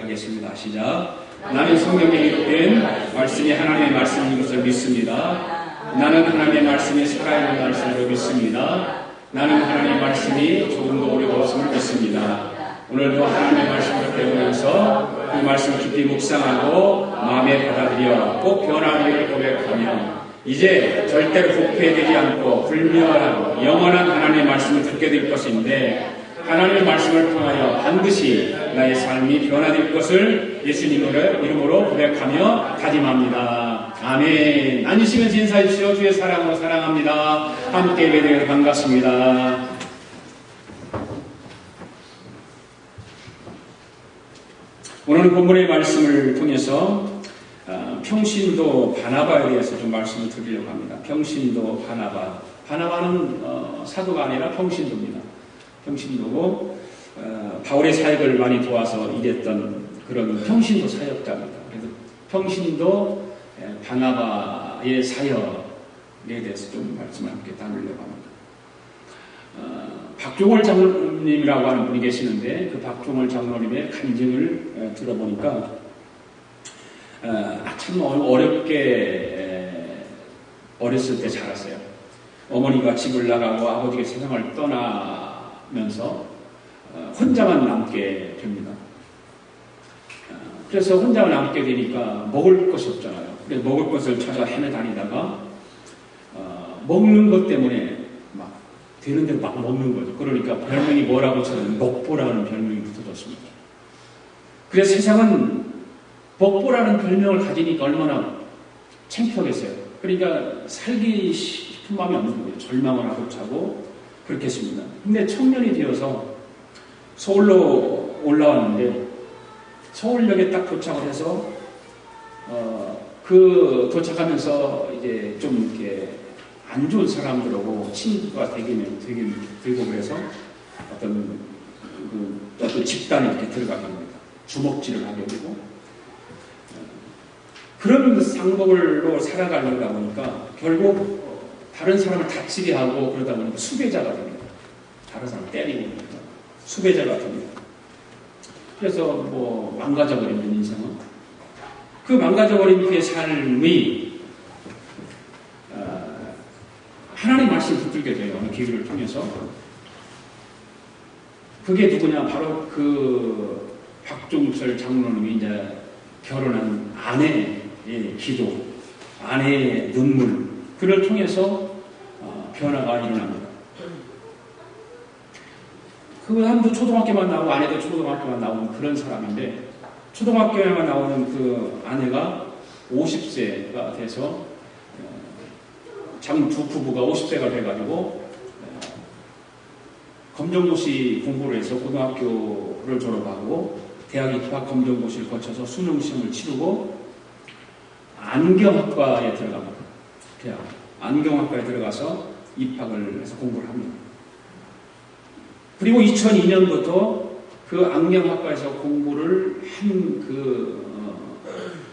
고백하겠습니다. 시작. 나는 성경에 기록된 말씀이 하나님의 말씀인 것을 믿습니다. 나는 하나님의 말씀이 살아있는 말씀으로 믿습니다. 나는 하나님의 말씀이 조금도 오류가 없음을 믿습니다. 오늘도 하나님의 말씀을 배우면서 그 말씀을 깊이 묵상하고 마음에 받아들여 꼭 변화되기를 고백하며 이제 절대로 후회되지 않고 불멸한 영원한 하나님의 말씀을 듣게 될 것인데 하나님의 말씀을 통하여 반드시 나의 삶이 변화될 것을 예수님의 이름으로 고백하며 다짐합니다. 아멘. 앉으시면서 인사하십시오. 주의 사랑으로 사랑합니다. 함께 예배드려서 반갑습니다. 오늘 본문의 말씀을 통해서 평신도 바나바에 대해서 좀 말씀을 드리려고 합니다. 평신도 바나바. 바나바는 사도가 아니라 평신도입니다. 평신도고 바울의 사역을 많이 도와서 일했던 그런 평신도 사역자입니다. 그래서 평신도 바나바의 사역에 대해서 좀 말씀을 함께 나누려고 합니다. 박종월 장로님이라고 하는 분이 계시는데 그 박종월 장로님의 간증을 들어보니까 참 어렵게 어렸을 때 자랐어요. 어머니가 집을 나가고 아버지가 세상을 떠나면서 혼자만 남게 됩니다. 그래서 혼자만 남게 되니까 먹을 것이 없잖아요. 그래서 먹을 것을 찾아 헤매다니다가 먹는 것 때문에 막 되는 대로 막 먹는 거죠. 그러니까 별명이 뭐라고 쳐는 먹보라는 별명이 붙어졌습니다. 그래서 세상은 먹보라는 별명을 가지니까 얼마나 창피하겠어요. 그러니까 살기 싶은 마음이 없는 거예요. 절망을 하고 차고 그렇게 했습니다. 근데 청년이 되어서 서울로 올라왔는데 서울역에 딱 도착을 해서 그 도착하면서 이제 좀 이렇게 안 좋은 사람들하고 친구가 되고 그래서 어떤 집단에 이렇게 들어가게 됩니다. 주먹질을 하게 되고 그런 상법으로 살아가려다 보니까 결국 다른 사람을 다치게 하고 그러다 보니까 수배자가 됩니다. 다른 사람을 때리고 그러니까 수배자가 됩니다. 그래서 뭐 망가져버린 인생은 그 망가져버린 그의 삶이 하나님 말씀을 붙들게 돼요. 어느 기회를 통해서. 그게 누구냐? 바로 그 박종철 장로님이 이제 결혼한 아내의 기도, 아내의 눈물, 그를 통해서 변화가 일어납니다. 그 사람도 초등학교만 나오고 아내도 초등학교만 나오는 그런 사람인데 초등학교에만 나오는 그 아내가 50세가 돼서 두 부부가 50세가 돼가지고 검정고시 공부를 해서 고등학교를 졸업하고 대학 입학 검정고시를 거쳐서 수능 시험을 치르고 안경학과에 들어갑니다. 대학 안경학과에 들어가서 입학을 해서 공부를 합니다. 그리고 2002년부터 그 안경학과에서 공부를 한 그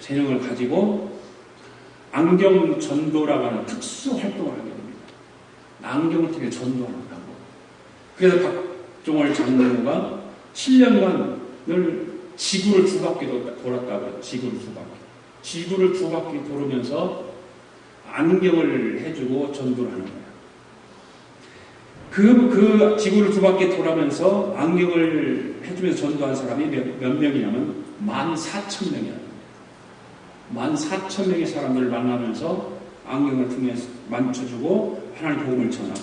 재능을 가지고 안경 전도라고 하는 특수 활동을 하게 됩니다. 안경을 통해 전도하는 거. 그래서 박종월 장로가 7년간 늘 지구를 두 바퀴 돌았다고요. 지구를 두 바퀴 돌으면서 안경을 해주고 전도를 하는 거예요. 그 지구를 두 바퀴 돌아면서 안경을 해주면서 전도한 사람이 몇 명이냐면 14,000명이랍니다. 14,000명의 사람들을 만나면서 안경을 통해서 만져주고 하나님 복음을 전하고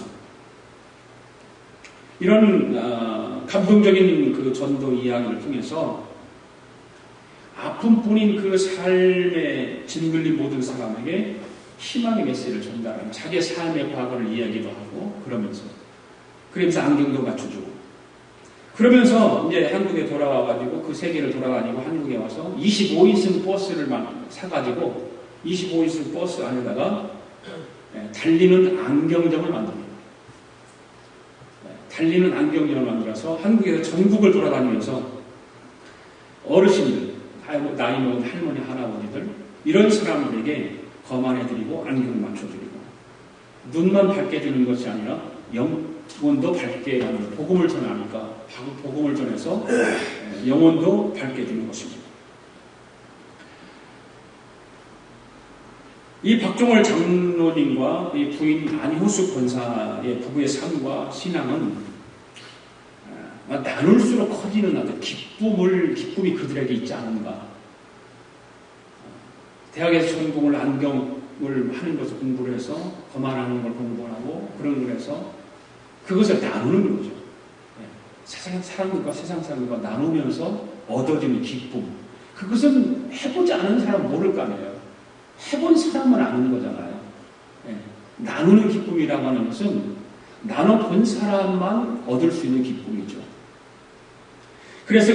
이런 감동적인 그 전도 이야기를 통해서 아픔뿐인 그 삶에 짓눌린 모든 사람에게 희망의 메시지를 전달하는 자기의 삶의 과거를 이야기도 하고 그러면서 안경도 맞춰주고 그러면서 이제 한국에 돌아와가지고 그 세계를 돌아다니고 한국에 와서 25인승 버스를 사가지고 25인승 버스 안에다가 달리는 안경점을 만듭니다. 달리는 안경점을 만들어서 한국에서 전국을 돌아다니면서 어르신들, 나이 먹은 할머니, 할아버지들 이런 사람들에게 거만해드리고 안경을 맞춰드리고 눈만 밝게 주는 것이 아니라 영혼도 밝게 하는 복음을 전하니까 복음을 전해서 영혼도 밝게 되는 것입니다. 이 박종월 장로님과 이 부인 안효수 권사의 부부의 삶과 신앙은 나눌수록 커지는 어떤 기쁨이 그들에게 있지 않은가. 대학에서 전공을 안경을 하는 것을 공부를 해서 거만하는 걸 공부를 하고 그런 걸 해서 그것을 나누는 거죠. 세상 사람들과 세상 사람들과 나누면서 얻어지는 기쁨. 그것은 해보지 않은 사람은 모를 거 아니에요. 해본 사람만 아는 거잖아요. 나누는 기쁨이라고 하는 것은 나눠본 사람만 얻을 수 있는 기쁨이죠. 그래서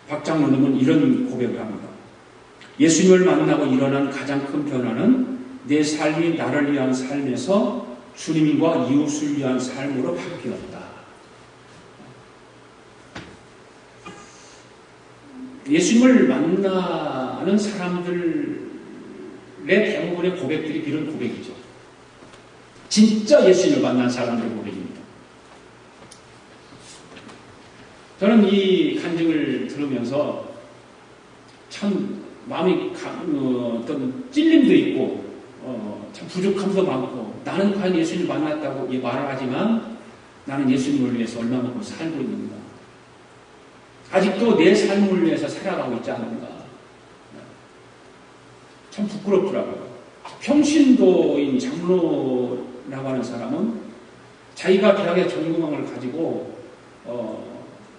박 장로님은 이런 고백을 합니다. 예수님을 만나고 일어난 가장 큰 변화는 내 삶이 나를 위한 삶에서 주님과 이웃을 위한 삶으로 바뀌었다. 예수님을 만나는 사람들의 대부분의 고백들이 이런 고백이죠. 진짜 예수님을 만난 사람들의 고백입니다. 저는 이 간증을 들으면서 참 마음이 어떤 찔림도 있고 참 부족함도 많고 나는 과연 예수님을 만났다고 말을 하지만 나는 예수님을 위해서 얼마만큼 살고 있는가. 아직도 내 삶을 위해서 살아가고 있지 않는가. 참 부끄럽더라고요. 평신도인 장로라고 하는 사람은 자기가 대학의 전공학을 가지고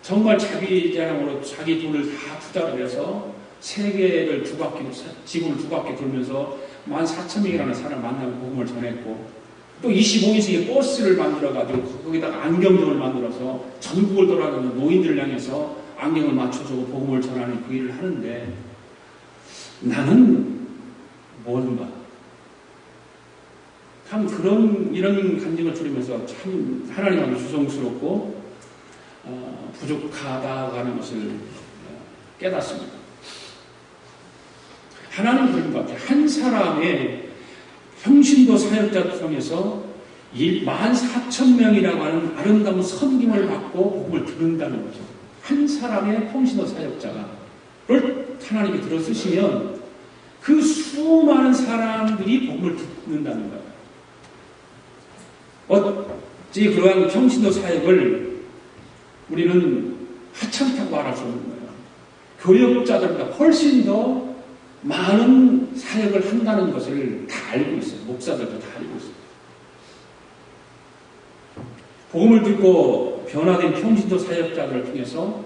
정말 자기 자랑으로 자기 돈을 다 투자를 해서 세계를 지구를 두 바퀴 돌면서 14,000명이라는 사람을 만나고 복음을 전했고 또 25인승의 버스를 만들어가지고 거기다가 안경점을 만들어서 전국을 돌아다니는 노인들을 향해서 안경을 맞춰주고 복음을 전하는 그 일을 하는데 나는 뭔가 참 이런 간증을 들으면서 참 하나님한테 죄송스럽고 부족하다고 하는 것을 깨닫습니다. 하나님은 그런 것 같아요. 한 사람의 평신도 사역자를 통해서 14,000명이라고 하는 아름다운 섬김을 받고 복음을 듣는다는 거죠. 한 사람의 평신도 사역자가 를 하나님이 들어쓰시면 그 수많은 사람들이 복음을 듣는다는 거예요. 어찌 그러한 평신도 사역을 우리는 하찮다고 말할 수 없는 거예요. 교역자들보다 훨씬 더 많은 사역을 한다는 것을 다 알고 있어요. 목사들도 다 알고 있어요. 복음을 듣고 변화된 평신도 사역자들을 통해서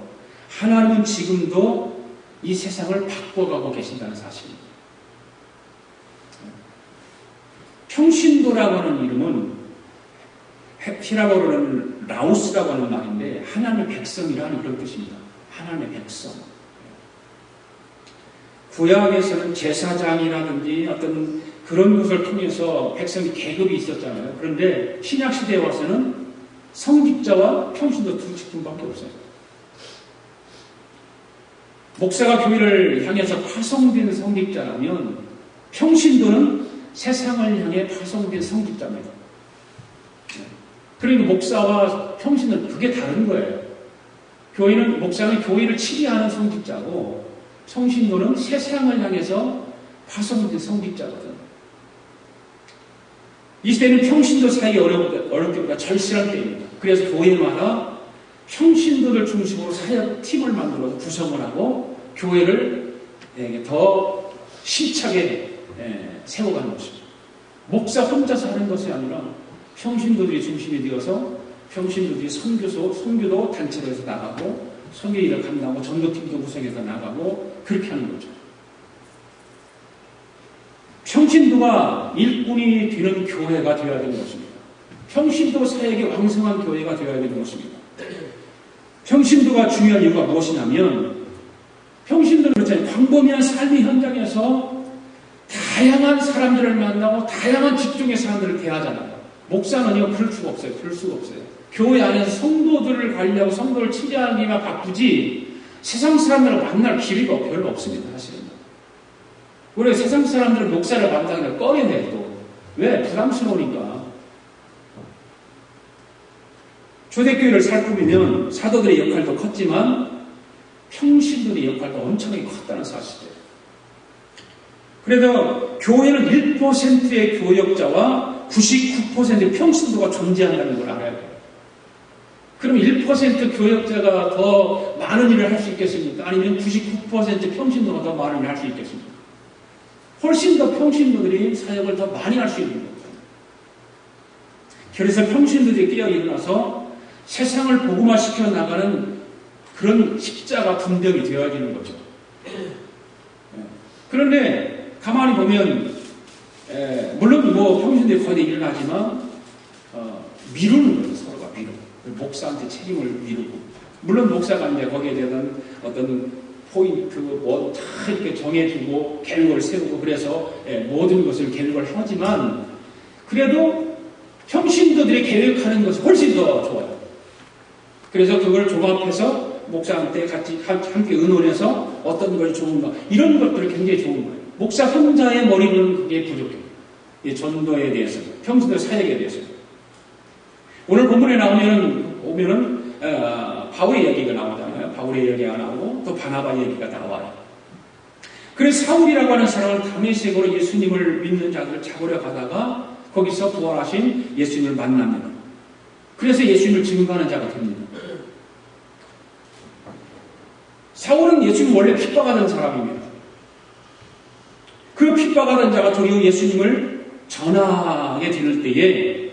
하나님은 지금도 이 세상을 바꿔가고 계신다는 사실입니다. 평신도라고 하는 이름은 히라보로는 라오스라고 하는 말인데 하나님의 백성이라는 그런 뜻입니다. 하나님의 백성. 구약에서는 제사장이라든지 어떤 그런 것을 통해서 백성이 계급이 있었잖아요. 그런데 신약시대에 와서는 성직자와 평신도 두 직분밖에 없어요. 목사가 교회를 향해서 파송된 성직자라면 평신도는 세상을 향해 파송된 성직자입니다. 그러니까 목사와 평신도는 그게 다른 거예요. 목사는 교회를 치리하는 성직자고 평신도는 세상을 향해서 파송된 성직자거든. 이 시대는 평신도 사역이 어렵기보다 절실한 때입니다. 그래서 교회마다 평신도를 중심으로 사역팀을 만들어서 구성을 하고 교회를 더 힘차게 세워가는 것입니다. 목사 혼자서 하는 것이 아니라 평신도들이 중심이 되어서 평신도들이 선교도 단체로 해서 나가고 선교 일을 감당하고 전도팀도 구성해서 나가고 그렇게 하는 거죠. 평신도가 일꾼이 되는 교회가 되어야 되는 것입니다. 평신도 사역이 왕성한 교회가 되어야 되는 것입니다. 평신도가 중요한 이유가 무엇이냐면 평신도는 그렇잖아요. 광범위한 삶의 현장에서 다양한 사람들을 만나고 다양한 직종의 사람들을 대하잖아요. 목사는요 그럴 수가 없어요. 교회 안에서 성도들을 관리하고 성도를 치료하기만 바쁘지 세상 사람들을 만날 기회가 별로 없습니다. 사실은. 우리가 세상 사람들은 목사를 만나기가 꺼려내 또. 왜? 부담스러우니까. 초대교회를 살펴보면 사도들의 역할도 컸지만 평신도의 역할도 엄청나게 컸다는 사실이에요. 그래서 교회는 1%의 교역자와 99%의 평신도가 존재한다는 걸 알아야 돼요. 그럼 1% 교역자가 더 많은 일을 할 수 있겠습니까? 아니면 99% 평신도가 더 많은 일을 할 수 있겠습니까? 훨씬 더 평신도들이 사역을 더 많이 할 수 있는 거예요. 그래서 평신도들이 깨어 일어나서 세상을 복음화시켜 나가는 그런 십자가 분명이 되어지는 거죠. 그런데 가만히 보면 물론 뭐 평신도에 거의 일어나지만 미루는 거죠. 서로가 미루고 목사한테 책임을 미루고 물론 목사가 이제 거기에 대한 어떤 포인트 뭐 다 이렇게 정해주고 계획을 세우고 그래서 모든 것을 계획을 하지만 그래도 평신도들이 계획하는 것이 훨씬 더 좋아요. 그래서 그걸 종합해서 목사한테 같이 함께 의논해서 어떤 것이 좋은가 이런 것들이 굉장히 좋은 거예요. 목사 혼자의 머리는 그게 부족해요. 이 전도에 대해서 평신도 사역에 대해서 오늘 본문에 오면은 바울의 얘기가 나오잖아요. 바울의 얘기가 나오고 또 바나바 얘기가 나와요. 그래서 사울이라고 하는 사람은 다메섹으로 예수님을 믿는 자들을 잡으려 가다가 거기서 부활하신 예수님을 만납니다. 그래서 예수님을 증거하는 자가 됩니다. 사울은 예수님 원래 핍박하던 사람입니다. 그 핍박하던 자가 도리어 예수님을 전하게 될 때에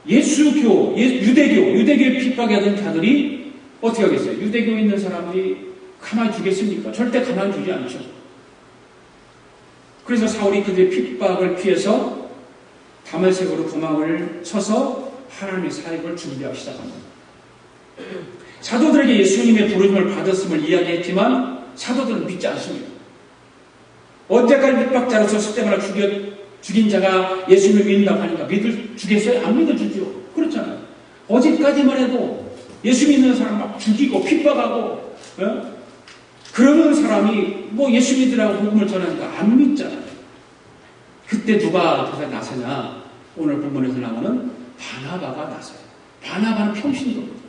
유대교에 핍박하던 자들이 어떻게 하겠어요? 유대교에 있는 사람들이 가만히 두겠습니까? 절대 가만히 두지 않죠. 그래서 사울이 그들의 핍박을 피해서 다메섹으로 도망을 쳐서 하나님의 사역을 준비하기 시작합니다. 사도들에게 예수님의 부르심을 받았음을 이야기했지만 사도들은 믿지 않습니다. 언제까지 핍박자로서 스데반을 죽인 자가 예수님을 믿는다고 하니까 주겠어요? 안 믿어주죠. 그렇잖아요. 어제까지만 해도 예수 믿는 사람 막 죽이고 핍박하고 그러는 사람이 뭐 예수 믿으라고 복음을 전하니까 안 믿잖아요. 그때 누가 나서냐? 오늘 본문에서 나오는 바나바가 나서요. 바나바는 평신도입니다.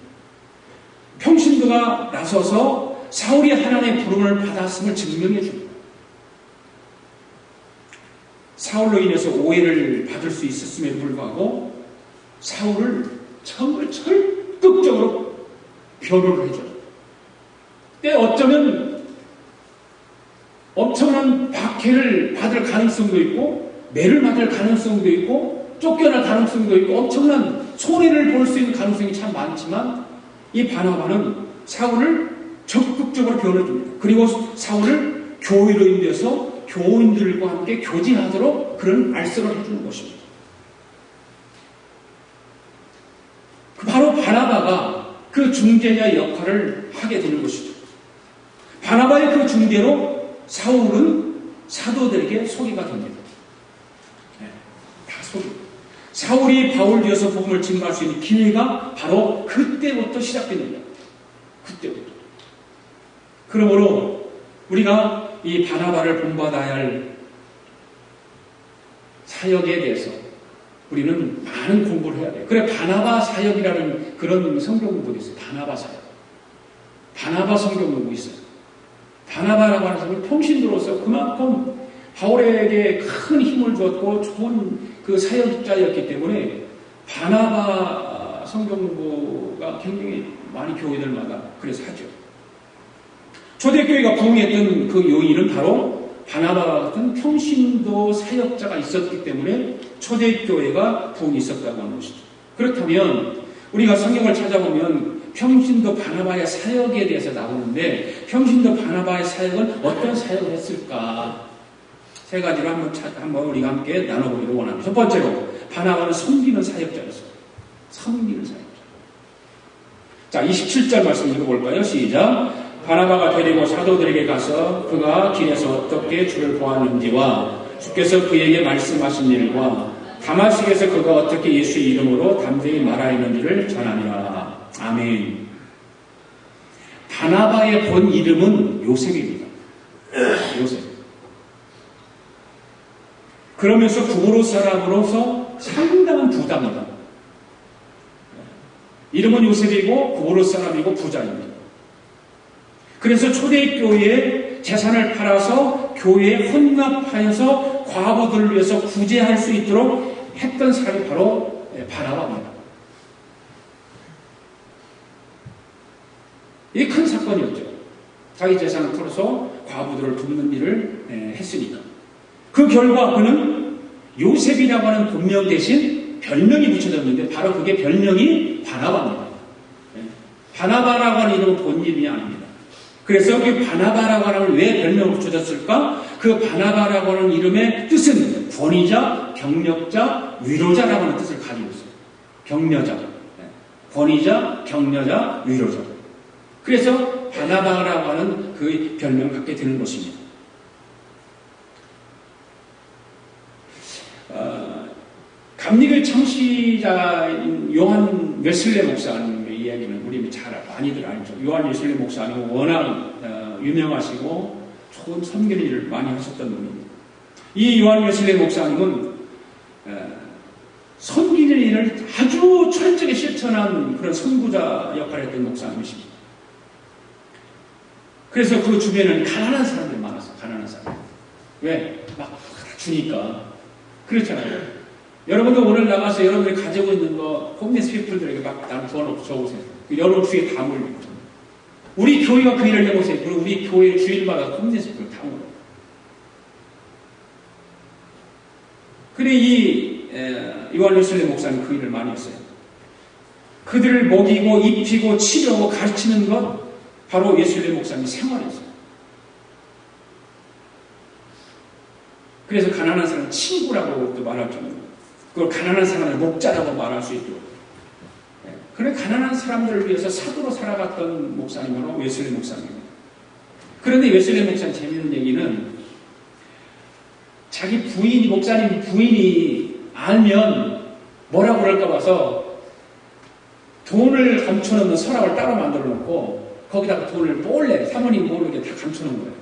평신도가 나서서 사울이 하나님의 부름을 받았음을 증명해 줍니다. 사울로 인해서 오해를 받을 수 있었음에도 불구하고 사울을 정말 적극적으로 변호를 해줘요. 근데 어쩌면 엄청난 박해를 받을 가능성도 있고 매를 맞을 가능성도 있고 쫓겨날 가능성도 있고 엄청난 손해를 볼 수 있는 가능성이 참 많지만 이 바나바는 사울을 적극적으로 변호해줍니다. 그리고 사울을 교회로 인해서 교인들과 함께 교제하도록 그런 알선을 해주는 것입니다. 바로 바나바가 그 중재자 역할을 하게 되는 것이죠. 바나바의 그 중재로 사울은 사도들에게 소개가 됩니다. 다 소개. 사울이 바울 뒤에서 복음을 증거할 수 있는 기회가 바로 그때부터 시작됩니다. 그때부터. 그러므로 우리가 이 바나바를 본받아야 할 사역에 대해서 우리는 많은 공부를 해야 돼요. 그래 바나바 사역이라는 그런 성경 공부도 있어요. 바나바 사역. 바나바 성경 공부 있어요. 바나바라고 하는 사람은 평신도로서 그만큼 바울에게 큰 힘을 주었고 좋은 그 사역자였기 때문에 바나바 성경 공부가 굉장히 많이 교회들마다 그래서 하죠. 초대교회가 부흥했던 그 요인은 바로 바나바와 같은 평신도 사역자가 있었기 때문에 초대교회가 부흥이 있었다고 하는 것이죠. 그렇다면 우리가 성경을 찾아보면 평신도 바나바의 사역에 대해서 나오는데 평신도 바나바의 사역은 어떤 사역을 했을까? 세 가지로 한번 우리가 함께 나눠보기를 원합니다. 첫 번째로 바나바는 섬기는 사역자였어요. 섬기는 사역자. 자, 27절 말씀 읽어볼까요? 시작. 바나바가 데리고 사도들에게 가서 그가 길에서 어떻게 주를 보았는지와 주께서 그에게 말씀하신 일과 다마섹에서 그가 어떻게 예수의 이름으로 담대히 말하였는지를 전하니라. 아멘. 바나바의 본 이름은 요셉입니다. 요셉. 그러면서 구브로 사람으로서 상당한 부담이다. 이름은 요셉이고 고르 사람이고 부자입니다. 그래서 초대교회에 재산을 팔아서 교회에 헌납하여서 과부들을 위해서 구제할 수 있도록 했던 사람이 바로 바나바입니다. 이게 큰 사건이었죠. 자기 재산을 털어서 과부들을 돕는 일을 했으니까. 그 결과 그는 요셉이라고 하는 본명 대신 별명이 붙여졌는데 바로 그게 별명이 바나바입니다. 바나바라고 하는 이름은 본 이름이 아닙니다. 그래서 그 바나바라고 하는 왜 별명을 붙여졌을까? 그 바나바라고 하는 이름의 뜻은 권위자, 격려자, 위로자라고 하는 뜻을 가지고 있어요. 격려자, 권위자, 격려자, 위로자. 그래서 바나바라고 하는 그 별명을 갖게 되는 것입니다. 감리교의 창시자인 요한 웨슬레 목사님의 이야기는 우리 잘 많이들 알죠. 요한 웨슬레 목사님은 워낙 유명하시고 좋은 선교 일을 많이 하셨던 분입니다. 이 요한 웨슬레 목사님은 선기는 일을 아주 철저하게 실천한 그런 선구자 역할을 했던 목사님이십니다. 그래서 그 주변에는 가난한 사람들이 많았어요. 가난한 사람들. 왜? 막 주니까. 그렇잖아요. 여러분도 오늘 나가서 여러분들이 가지고 있는 거 홈리스 피플들에게 막 나는 돈 줘보세요. 여러분 주위에 다 몰리고. 우리 교회가 그 일을 해보세요. 그리고 우리 교회 주일마다 홈리스 피플 다 몰려요. 그래 이 요한 웨슬레 목사님 그 일을 많이 했어요. 그들을 먹이고 입히고 치료하고 가르치는 것 바로 웨슬레 목사님이 생활이었어요. 그래서 가난한 사람 친구라고 또 말할 정도로 그걸 가난한 사람을 목자라고 말할 수 있도록 그래 가난한 사람들을 위해서 사도로 살아갔던 목사님 바로 웨슬레 목사님입니다. 그런데 웨슬레 목사님 재미있는 얘기는 자기 부인이 목사님 부인이 알면 뭐라고 그럴까 봐서 돈을 감춰놓는 서랍을 따로 만들어 놓고 거기다가 돈을 몰래 사모님 모르게 다 감춰놓은 거예요.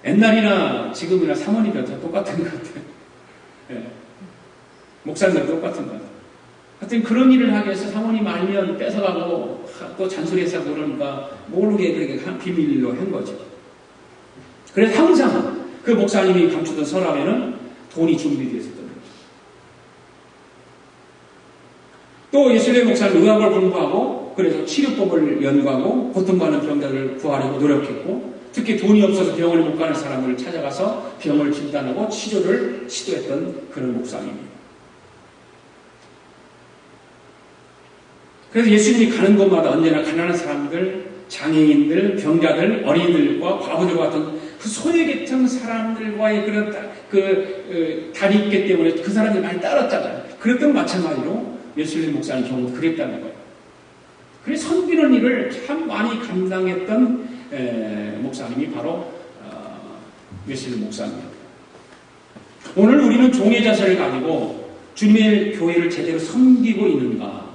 옛날이나 지금이나 사모님이 다 똑같은 것 같아요. 네. 목사님들 똑같은 것 같아요. 하여튼 그런 일을 하기 위해서 사모님 알면 뺏어가고 또 잔소리해서 그러니까 모르게 그렇게 비밀로 한 거죠. 그래서 항상 그 목사님이 감추던 서랍에는 돈이 준비되어 있었던 거죠. 또 웨슬레 목사는 의학을 공부하고 그래서 치료법을 연구하고 고통받는 병자들을 구하려고 노력했고 특히 돈이 없어서 병원에 못 가는 사람을 찾아가서 병을 진단하고 치료를 시도했던 그런 목사님입니다. 그래서 예수님이 가는 곳마다 언제나 가난한 사람들, 장애인들, 병자들, 어린이들과 과부들과 같은 그 소외계층 사람들과의 그런 달이 있기 때문에 그 사람들이 많이 따랐잖아요. 그랬던 마찬가지로 웨슬레 목사님 경우도 그랬다는 거예요. 그래서 섬기는 일을 참 많이 감당했던 목사님이 바로 웨슬레 목사입니다. 오늘 우리는 종의 자세를 가지고 주님의 교회를 제대로 섬기고 있는가?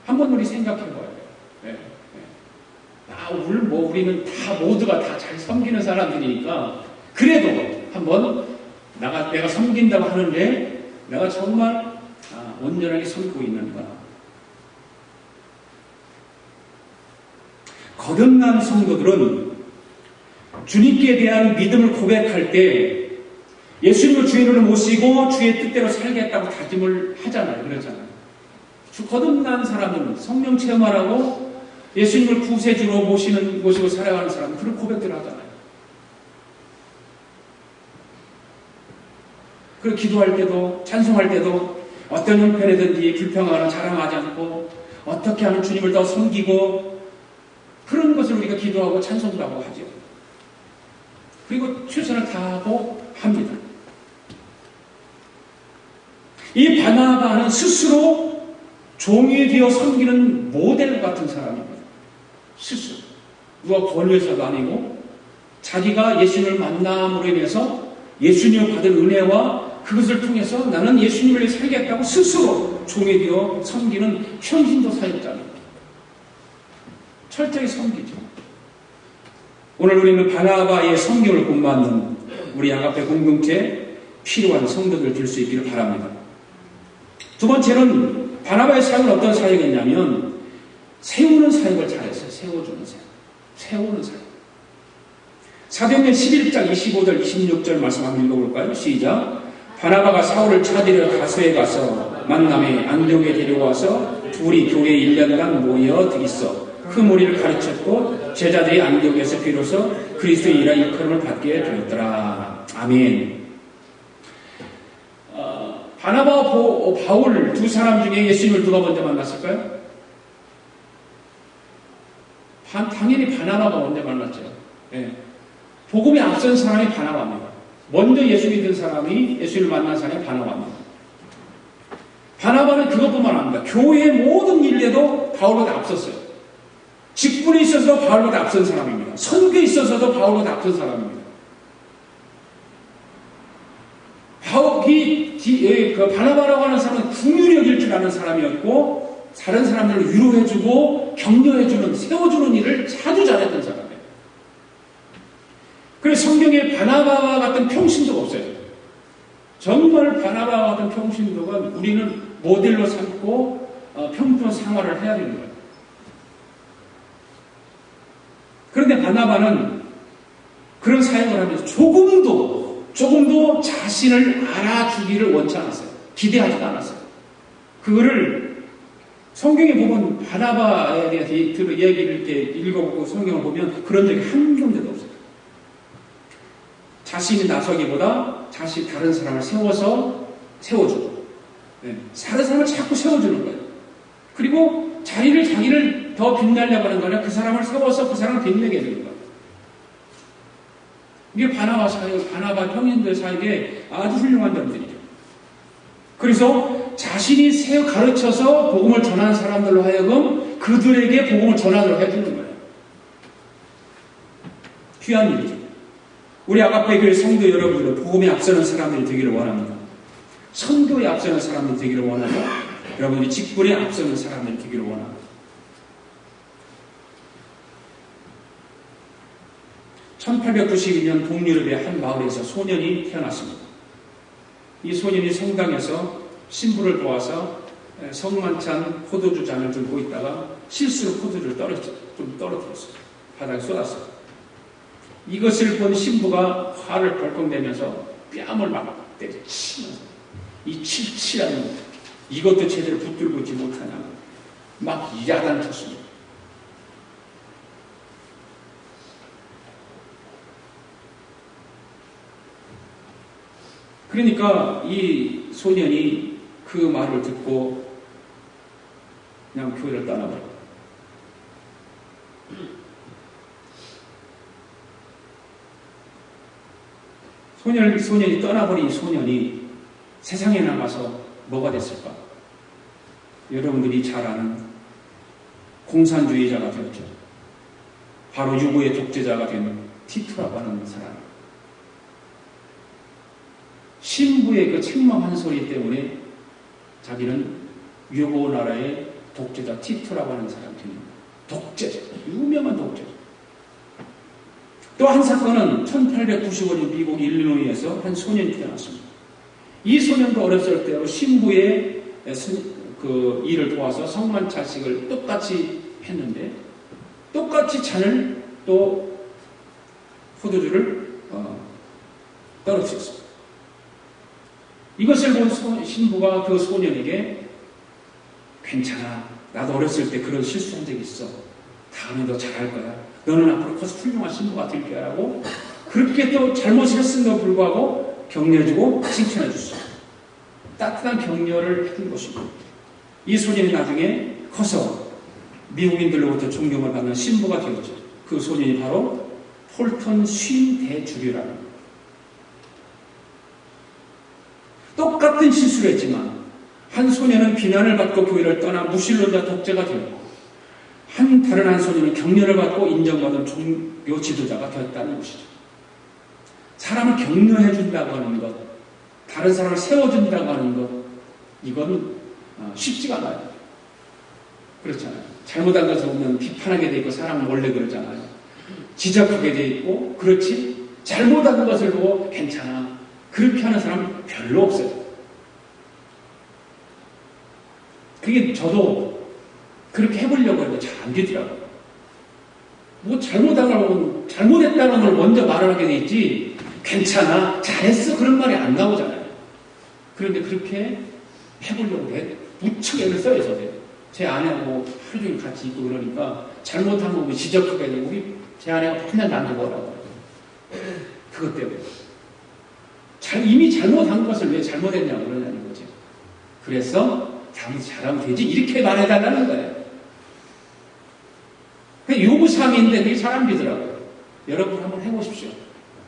한번 우리 생각해봐요. 우리는 다 모두가 다 잘 섬기는 사람들이니까 그래도 한번 내가 섬긴다고 하는데 내가 정말 온전하게 섬기고 있는가? 거듭난 성도들은 주님께 대한 믿음을 고백할 때 예수님을 주인으로 모시고 주의 뜻대로 살겠다고 다짐을 하잖아요. 그렇잖아요. 거듭난 사람들은 성령 체험하라고 예수님을 구세주로 모시고 살아가는 사람은 그런 고백들을 하잖아요. 그리고 기도할 때도 찬송할 때도 어떤 형편이든지 불평하거나 자랑하지 않고 어떻게 하면 주님을 더 섬기고 그런 것을 우리가 기도하고 찬송도 하고 하죠. 그리고 최선을 다하고 합니다. 이 바나바는 스스로 종이 되어 섬기는 모델 같은 사람입니다. 스스로. 누가 권유해서도 아니고 자기가 예수님을 만남으로 인해서 예수님을 받은 은혜와 그것을 통해서 나는 예수님을 위해 살겠다고 스스로 종이 되어 섬기는 현신도 사역자입니다. 철저히 섬기죠. 오늘 우리는 바나바의 섬김을 본받는 우리 아가페 공동체 필요한 성도들 될 수 있기를 바랍니다. 두 번째는 바나바의 사역은 어떤 사역이었냐면 세우는 사역을 잘했어요. 세워주는 사역. 세우는 사역. 사도행전 11장 25절 26절 말씀 한번 읽어볼까요? 시작. 바나바가 사울을 찾으려 다소에 가서 만남에 안디옥에 데려와서 둘이 교회에 1년간 모여 있어 그 무리를 가르쳤고 제자들이 안디옥에서 비로소 그리스도의 일화 일컬음을 받게 되었더라. 아멘. 바나바와 바울 두 사람 중에 예수님을 누가 먼저 만났을까요? 당연히 바나바가 먼저 만났죠. 네. 복음에 앞선 사람이 바나바입니다. 먼저 예수 믿은 사람이 예수를 만난 사람이 바나바입니다. 바나바는 그것뿐만 아닙니다. 교회의 모든 일에도 바울보다 앞섰어요. 직분에 있어서도 바울보다 앞선 사람입니다. 선교에 있어서도 바울보다 앞선 사람입니다. 바나바라고 하는 사람은 긍휼력일 줄 아는 사람이었고 다른 사람들을 위로해주고 격려해주는 세워주는 일을 자주 잘했던 사람이에요. 그래서 성경에 바나바와 같은 평신도가 없어요. 정말 바나바와 같은 평신도가 우리는 모델로 삼고 평소 생활을 해야 되는 거예요. 그런데 바나바는 그런 사역을 하면서 조금도 자신을 알아주기를 원치 않았어요. 기대하지도 않았어요. 그거를 성경에 보면 바나바에 대해서 얘기를 이렇게 읽어보고 성경을 보면 그런 적이 한 군데도 없어요. 자신이 나서기보다 다른 사람을 세워주고, 네. 다른 사람을 자꾸 세워주는 거예요. 그리고 자기를 더 빛나려고 하는 거냐, 그 사람을 세워서 그 사람을 빛내게 해주는 거예요. 이게 바나바 평신도의 사역에 아주 훌륭한 점들이죠. 그래서 자신이 가르쳐서 복음을 전하는 사람들로 하여금 그들에게 복음을 전하도록 해주는 거예요. 귀한 일이죠. 우리 아가페 교회 성도 여러분들은 복음에 앞서는 사람들이 되기를 원합니다. 선교에 앞서는 사람들이 되기를 원하고 여러분이 직분에 앞서는 사람들이 되기를 원합니다. 1892년 동유럽의 한 마을에서 소년이 태어났습니다. 이 소년이 성당에서 신부를 도와서 성만찬 포도주 잔을 들고 있다가 실수로 포도주를 떨어뜨렸어요. 바닥에 쏟았어요. 이것을 본 신부가 화를 벌컥 내면서 뺨을 막 때리치면서 이 칠칠한 이것도 제대로 붙들고 있지 못하냐 막 야단쳤습니다. 그러니까 이 소년이 그 말을 듣고 그냥 교회를 떠나버려요. 소년이 떠나버린 소년이 세상에 나가서 뭐가 됐을까? 여러분들이 잘 아는 공산주의자가 되었죠. 바로 유고의 독재자가 된 티투라고 하는 사람. 신부의 그 책망한 소리 때문에 자기는 유고 나라의 독재자 티투라고 하는 사람이 됩니다. 독재자, 유명한 독재자. 또 한 사건은 1895년 미국 일리노이에서 한 소년이 태어났습니다. 이 소년도 어렸을 때로 신부의 그 일을 도와서 성만찬식을 똑같이 했는데 똑같이 잔을 또 포도주를 떨어뜨렸습니다. 이것을 본 신부가 그 소년에게 괜찮아. 나도 어렸을 때 그런 실수한 적이 있어. 다음에 너 잘할 거야. 너는 앞으로 커서 훌륭한 신부가 될 거야. 라고 그렇게 또 잘못을 했음에도 불구하고 격려해주고 칭찬해 줬어요. 따뜻한 격려를 해준 것입니다. 이 소년이 나중에 커서 미국인들로부터 존경을 받는 신부가 되었죠. 그 소년이 바로 폴턴 쉰 대주교라는 거예요. 똑같은 실수를 했지만 한 소년은 비난을 받고 교회를 떠나 무신론자 독재가 되었고 다른 한 소년은 격려를 받고 인정받은 종교 지도자가 되었다는 것이죠. 사람을 격려해 준다고 하는 것, 다른 사람을 세워준다고 하는 것, 이건 쉽지가 않아요. 그렇잖아요. 잘못한 것을 보면 비판하게 돼 있고 사람은 원래 그러잖아요. 지적하게 돼 있고 그렇지 잘못한 것을 보고 괜찮아. 그렇게 하는 사람 별로 없어요. 그게 저도 그렇게 해보려고 해도 잘 안 되더라고요. 뭐 잘못했다는 걸 먼저 말을 하게 돼 있지, 괜찮아, 잘했어, 그런 말이 안 나오잖아요. 그런데 그렇게 해보려고 해. 무척 애를 써요, 저도. 제 아내하고 하루 종일 같이 있고 그러니까 잘못한 거 지적하게 되고, 제 아내가 맨날 나한테 뭐라고 그래요. 그것 때문에. 이미 잘못한 것을 왜 잘못했냐고 그러냐는 거죠. 그래서 다음부터 잘하면 되지, 이렇게 말해달라는 거예요. 요구사항인데 그게 잘 안 되더라고요. 여러분 한번 해보십시오.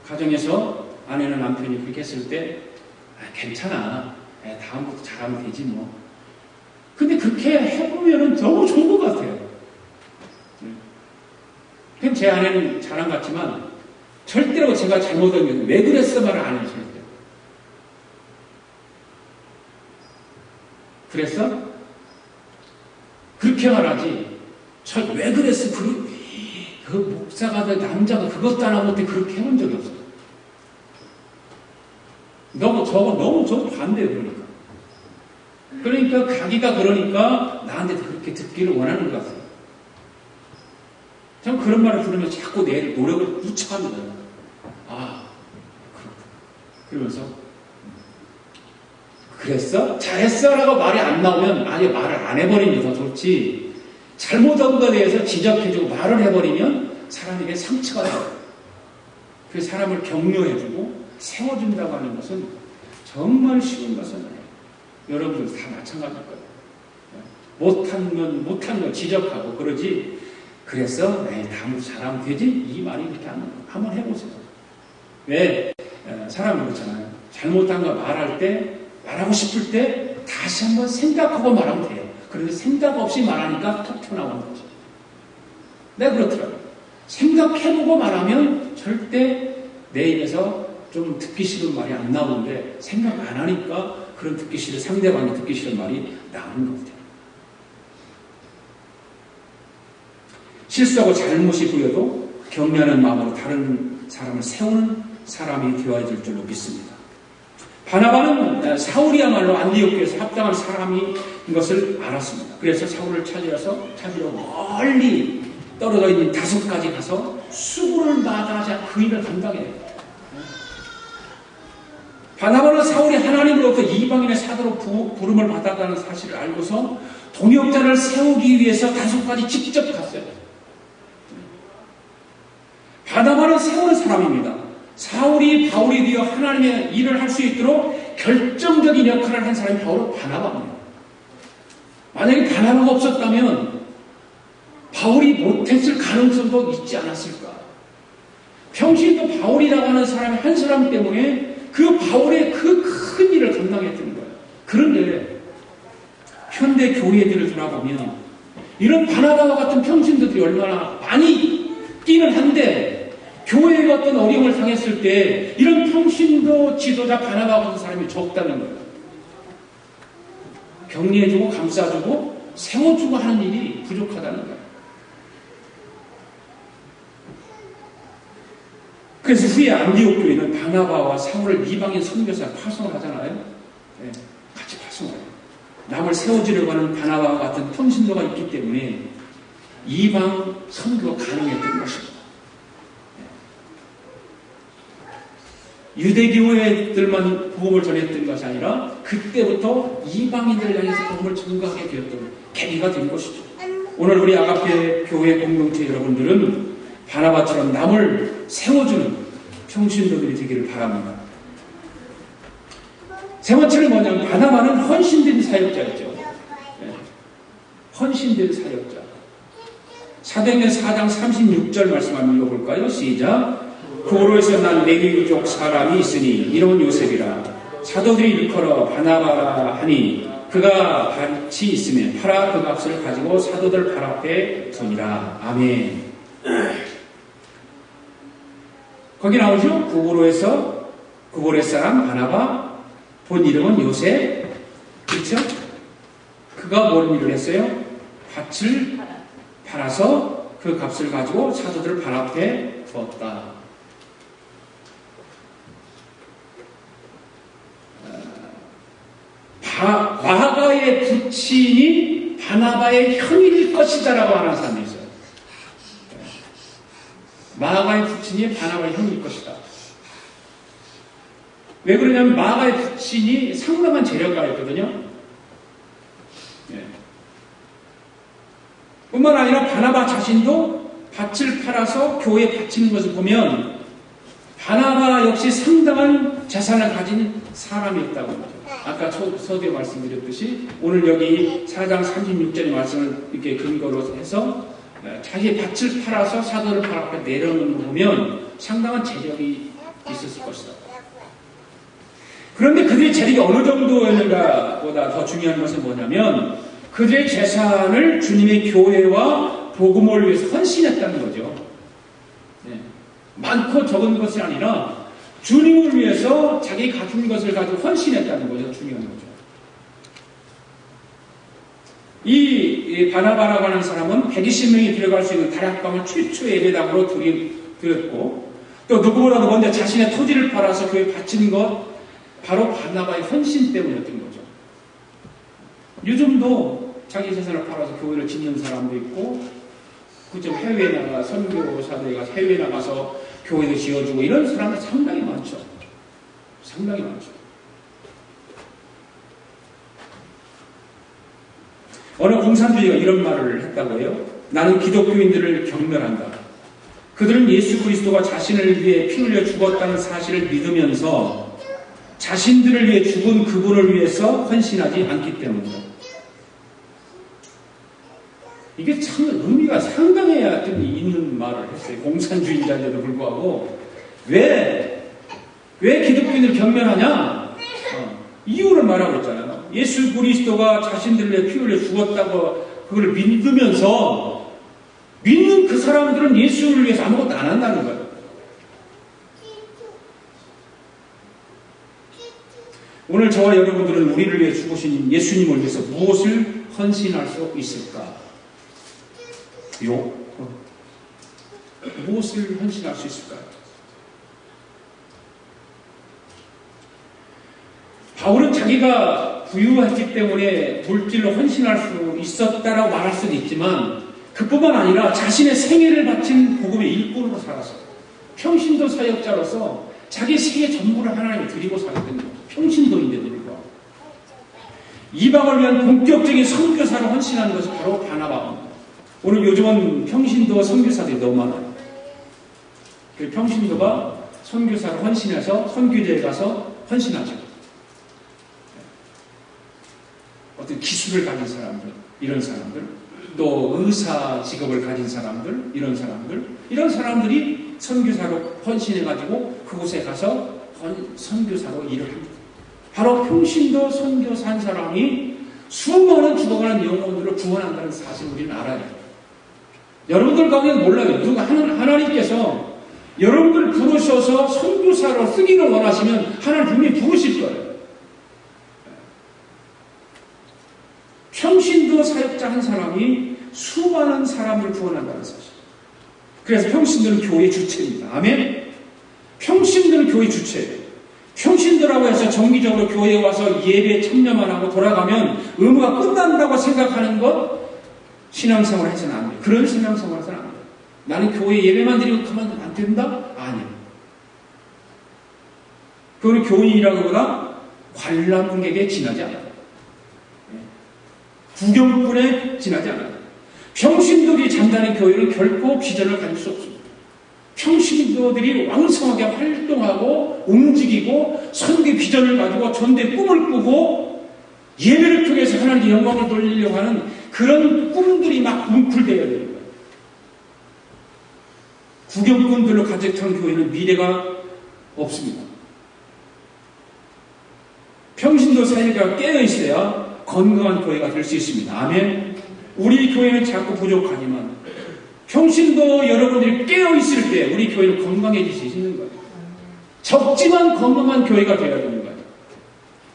가정에서 아내나 남편이 그렇게 했을 때, 괜찮아, 다음부터 잘하면 되지 뭐. 근데 그렇게 해보면 너무 좋은 것 같아요. 그럼 제 아내는 자랑 같지만 절대로 제가 잘못하면 왜 그랬어 말을 안 해주세요. 그래서 그렇게 말하지, 왜 그랬어, 그 목사가 남자가 그것도 안 하고 그렇게 해본 적이 없어요. 저거 반대예요. 그러니까 가기가 그러니까 나한테 그렇게 듣기를 원하는 것 같아요. 전 그런 말을 들으면 자꾸 내 노력을 무척합니다. 그러면서 그랬어? 잘했어? 라고 말이 안 나오면 아예 말을 안 해버리는 게 더 좋지, 잘못한 것에 대해서 지적해주고 말을 해버리면 사람에게 상처가 돼요. 그 사람을 격려해주고 세워준다고 하는 것은 정말 쉬운 것은 아니에요. 여러분들 다 마찬가지일 거예요. 못한 건 지적하고 그러지, 그래서 다음부터 잘하면 되지, 이 말이 그렇게 한번 해보세요. 왜? 사람은 그렇잖아요. 잘못한 거 말하고 싶을 때 다시 한번 생각하고 말하면 돼요. 그런데 생각 없이 말하니까 툭 튀어나오는 거죠. 내가 그렇더라고요. 생각해보고 말하면 절대 내 입에서 좀 듣기 싫은 말이 안 나오는데, 생각 안 하니까 그런 상대방이 듣기 싫은 말이 나오는 것 같아요. 실수하고 잘못이 보여도 격려하는 마음으로 다른 사람을 세우는 사람이 되어야 될 줄로 믿습니다. 바나바는 사울이야말로 안디옥교에서 합당한 사람인 것을 알았습니다. 그래서 사울을 찾으러 멀리 떨어져 있는 다섯까지 가서 수고를 마다하자 그 일을 감당해요. 바나바는 사울이 하나님으로부터 이방인의 사도로 부름을 받았다는 사실을 알고서 동역자를 세우기 위해서 다섯까지 직접 갔어요. 바나바는 세우는 사람입니다. 사울이 바울이 되어 하나님의 일을 할 수 있도록 결정적인 역할을 한 사람이 바로 바나바입니다. 만약에 바나바가 없었다면 바울이 못했을 가능성도 있지 않았을까. 평신도 바울이라고 하는 사람이 한 사람 때문에 그 바울의 그 큰 일을 감당했던 거예요. 그런데 현대 교회들을 돌아보면 이런 바나바와 같은 평신도들이 얼마나 많이 있기는 한데, 교회가 어떤 어려움을 당했을 때 이런 평신도 지도자 바나바 같은 사람이 적다는 거예요. 격려해주고 감싸주고 세워주고 하는 일이 부족하다는 거예요. 그래서 후에 안디옥 교회는 바나바와 사울을 이방인 선교사로 파송을 하잖아요. 네, 같이 파송을 해요. 남을 세워주려고 하는 바나바와 같은 평신도가 있기 때문에 이방 선교가 가능했던 것입니다. 유대교회들만 복음을 전했던 것이 아니라 그때부터 이방인들을 향해서 복음을 전가하게 되었던 계기가 된 것이죠. 오늘 우리 아가페 교회 공동체 여러분들은 바나바처럼 남을 세워주는 평신도들이 되기를 바랍니다. 세 번째는 뭐냐면 바나바는 헌신된 사역자였죠. 헌신된 사역자. 사도행전 4장 36절 말씀 한번 읽어볼까요? 시작. 고로에서 난 레위족 사람이 있으니 이름은 요셉이라. 사도들이 일컬어 바나바라 하니 그가 밭이 있으면 팔아 그 값을 가지고 사도들 발 앞에 두니라. 아멘. 거기 나오죠? 구고로의 사람 바나바, 본 이름은 요셉. 그렇죠? 그가 뭔 일을 했어요? 밭을 팔아서 그 값을 가지고 사도들 발 앞에 두었다. 마가의 부친이 바나바의 형일 것이다라고 하는 사람이 있어요. 마가의 부친이 바나바의 형일 것이다. 왜 그러냐면 마가의 부친이 상당한 재력가였거든요. 뿐만 아니라 바나바 자신도 밭을 팔아서 교회에 바치는 것을 보면 바나바 역시 상당한 재산을 가진 사람이었다고 합니다. 아까 서두에 말씀드렸듯이 오늘 여기 4장 36절의 말씀을 이렇게 근거로 해서 자기 밭을 팔아서 사도를 발 앞에 내려놓는 거 보면 상당한 재력이 있었을 것이다. 그런데 그들의 재력이 어느 정도였는가 보다 더 중요한 것은 뭐냐면 그들의 재산을 주님의 교회와 복음을 위해서 헌신했다는 거죠. 많고 적은 것이 아니라 주님을 위해서 자기 가진 것을 가지고 헌신했다는 거죠. 중요한 거죠. 이 바나바라고 하는 사람은 120명이 들어갈 수 있는 다락방을 최초의 예배당으로 드렸고 또 누구보다도 먼저 자신의 토지를 팔아서 교회에 바친 것 바로 바나바의 헌신 때문이었던 거죠. 요즘도 자기 재산을 팔아서 교회를 짓는 사람도 있고 그저 해외에 나가 선교사들이 가서 해외에 나가서 교회도 지어주고 이런 사람들 상당히 많죠. 상당히 많죠. 어느 공산주의가 이런 말을 했다고 해요. 나는 기독교인들을 경멸한다. 그들은 예수 그리스도가 자신을 위해 피 흘려 죽었다는 사실을 믿으면서 자신들을 위해 죽은 그분을 위해서 헌신하지 않기 때문이다. 이게 참 의미가 상당해야 있는 말을 했어요. 공산주의자인데도 불구하고 왜 기독교인을 경멸하냐? 이유를 말하고 있잖아요. 예수 그리스도가 자신들을 위해 피 흘려 죽었다고 그걸 믿으면서 믿는 그 사람들은 예수를 위해서 아무것도 안 한다는 거예요. 오늘 저와 여러분들은 우리를 위해 죽으신 예수님을 위해서 무엇을 헌신할 수 있을까? 무엇을 헌신할 수 있을까요? 바울은 자기가 부유했기 때문에 물질로 헌신할 수 있었다라고 말할 수는 있지만 그뿐만 아니라 자신의 생애를 바친 복음의 일꾼으로 살았어요. 평신도 사역자로서 자기 생애 전부를 하나님께 드리고 살았던 거죠. 평신도인데도 불구하고 이방을 위한 본격적인 선교사로 헌신하는 것이 바로 바나바입니다. 오늘 요즘은 평신도 선교사들이 너무 많아요. 그 평신도가 선교사로 헌신해서 선교제에 가서 헌신하죠. 어떤 기술을 가진 사람들, 이런 사람들, 또 의사 직업을 가진 사람들, 이런 사람들이 선교사로 헌신해가지고 그곳에 가서 선교사로 일을 합니다. 바로 평신도 선교사 한 사람이 수많은 죽어가는 영혼들을 구원한다는 사실을 우리는 알아야 돼요. 여러분들 가운데는 몰라요. 누가 하나님께서 여러분들 부르셔서 선교사로 쓰기를 원하시면 하나님 분명히 부르실 거예요. 평신도 사역자 한 사람이 수많은 사람을 구원한다는 사실. 그래서 평신도는 교회의 주체입니다. 아멘? 평신도는 교회의 주체예요. 평신도라고 해서 정기적으로 교회에 와서 예배에 참여만 하고 돌아가면 의무가 끝난다고 생각하는 것 신앙생활 해서는 안 돼요. 그런 신앙생활 해서는 안 돼요. 나는 교회 예배만 드리고 가면 안 된다? 아니요. 그거는 교인이라기보다 관람객에 지나지 않아요. 구경꾼에 지나지 않아요. 평신도들이 잠자는 교회는 결코 비전을 가질 수 없습니다. 평신도들이 왕성하게 활동하고 움직이고 선교의 비전을 가지고 전도의 꿈을 꾸고 예배를 통해서 하나님께 영광을 돌리려고 하는 그런 꿈들이 막 뭉클되어야 되는 거예요. 구경꾼들로 가득 찬 교회는 미래가 없습니다. 평신도 사회가 깨어있어야 건강한 교회가 될 수 있습니다. 아멘. 우리 교회는 자꾸 부족하지만 평신도 여러분들이 깨어있을 때 우리 교회는 건강해질 수 있는 거예요. 적지만 건강한 교회가 되어야 되는 거예요.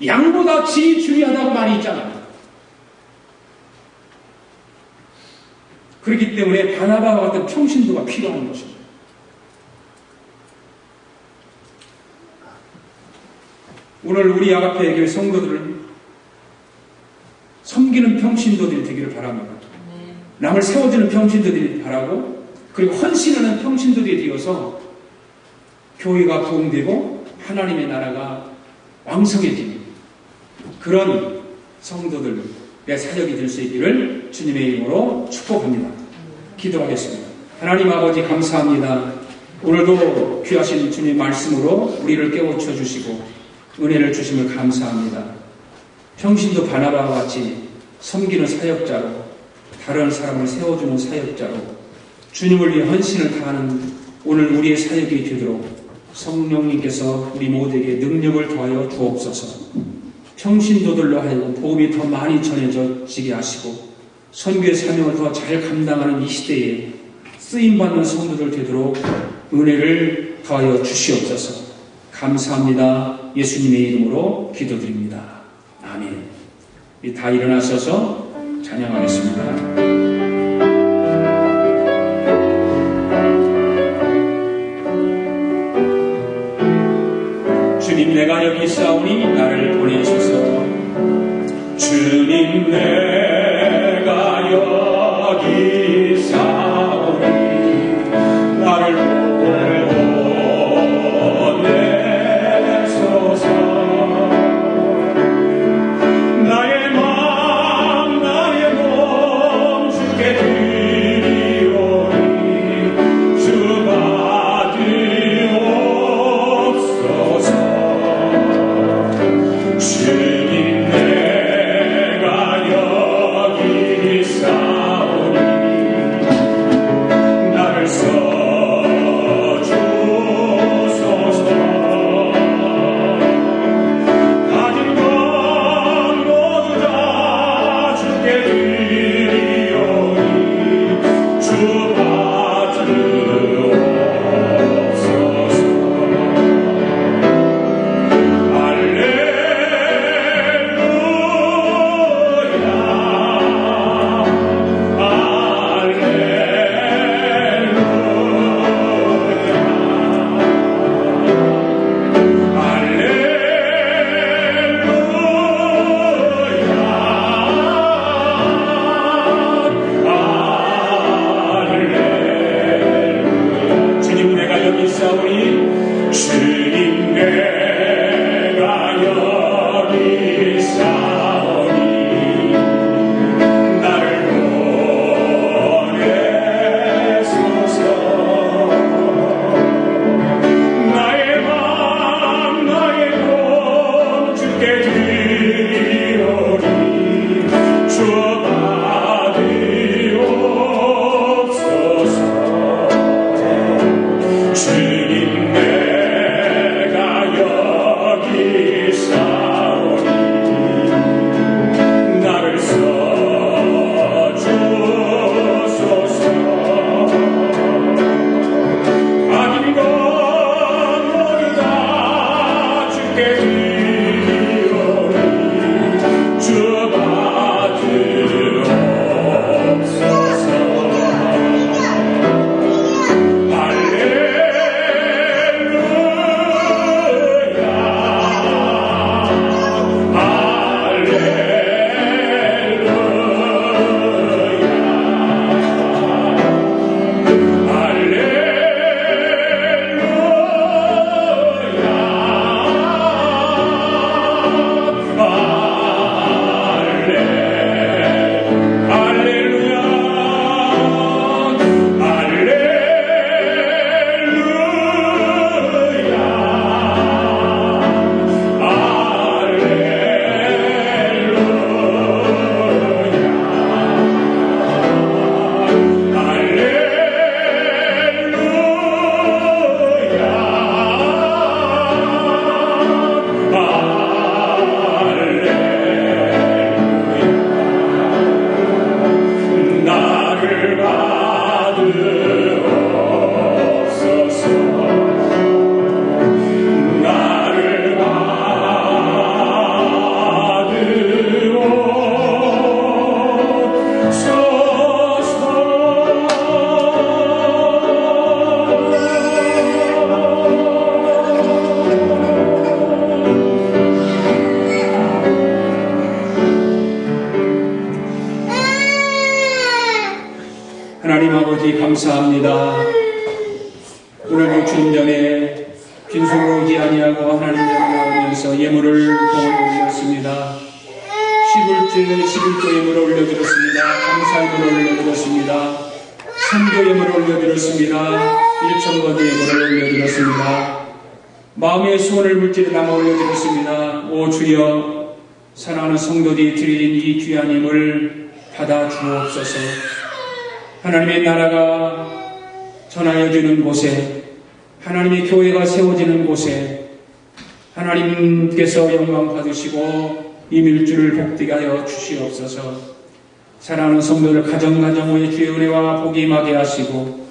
양보다 질이 중요하다고 말이 있잖아요. 그렇기 때문에 바나바와 같은 평신도가 필요한 것입니다. 오늘 우리 아가페 교회 성도들은 되기를 바랍니다. 남을 세워주는 평신도들이 바라고, 그리고 헌신하는 평신도들이 되어서 교회가 부흥되고 하나님의 나라가 왕성해지는 그런 성도들, 내 사역이 될 수 있기를 주님의 이름으로 축복합니다. 기도하겠습니다. 하나님 아버지 감사합니다. 오늘도 귀하신 주님의 말씀으로 우리를 깨우쳐 주시고 은혜를 주심을 감사합니다. 평신도 바나바와 같이 섬기는 사역자로, 다른 사람을 세워주는 사역자로, 주님을 위해 헌신을 다하는 오늘 우리의 사역이 되도록 성령님께서 우리 모두에게 능력을 더하여 주옵소서. 평신도들로 하여금 복음이 더 많이 전해지게 하시고 선교의 사명을 더 잘 감당하는 이 시대에 쓰임받는 성도들 되도록 은혜를 더하여 주시옵소서. 감사합니다. 예수님의 이름으로 기도드립니다. 아멘. 다 일어나셔서 찬양하겠습니다. 주님 내가 여기 있사오니 나를 보내소서. 주님 내가 여기 있사오니 나를 보내소서. 나의 맘 나의 몸 하나님 아버지 감사합니다. 오늘 주님 전에 빈손으로 오지 아니하고 하나님 앞에 나오면서 예물을 봉을 올렸습니다. 11조 예물을 올려드렸습니다. 감사 예물을 올려드렸습니다. 선교 예물을 올려드렸습니다. 1,000번 예물을 올려드렸습니다. 마음의 소원을 물질에 담아 올려드렸습니다. 오 주여, 사랑하는 성도들이 드린 이 귀한 예물을 받아 주옵소서. 하나님의 나라가 전하여지는 곳에, 하나님의 교회가 세워지는 곳에 하나님께서 영광 받으시고 이 밀주를 복되게 하여 주시옵소서. 사랑하는 성도들 가정가정의 주의 은혜와 복이 임하게 하시고,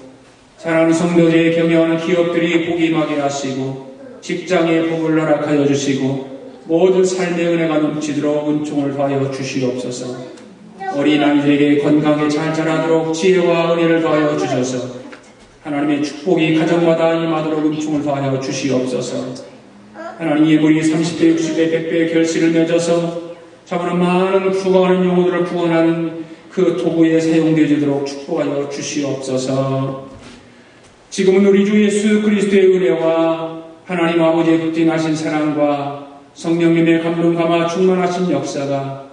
사랑하는 성도들의 경영하는 기업들이 복이 임하게 하시고, 직장에 복을 허락하여 주시고, 모든 삶의 은혜가 넘치도록 은총을 더하여 주시옵소서. 어린아이들에게 건강에 잘 자라도록 지혜와 은혜를 더하여 주셔서 하나님의 축복이 가정마다 임하도록 은총을 더하여 주시옵소서. 하나님 예물이 30배, 60배, 100배의 결실을 맺어서 잡아는 많은 죽어가는 영혼들을 구원하는 그 도구에 사용되도록 축복하여 주시옵소서. 지금은 우리 주 예수 그리스도의 은혜와 하나님 아버지의 극진하신 사랑과 성령님의 감동 감화 충만하신 역사가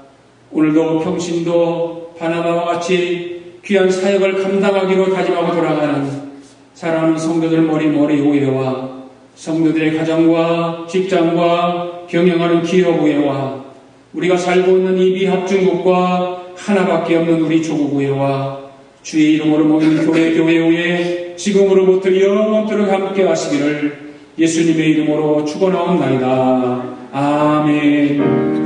오늘도 평신도 바나바와 같이 귀한 사역을 감당하기로 다짐하고 돌아가는 사랑하는 성도들 머리 우애와 성도들의 가정과 직장과 경영하는 기업 우애와 우리가 살고 있는 이 미합중국과 하나밖에 없는 우리 조국 우애와 주의 이름으로 모인 교회 우애 지금으로부터 영원토록 함께 하시기를 예수님의 이름으로 축원하옵나이다. 아멘.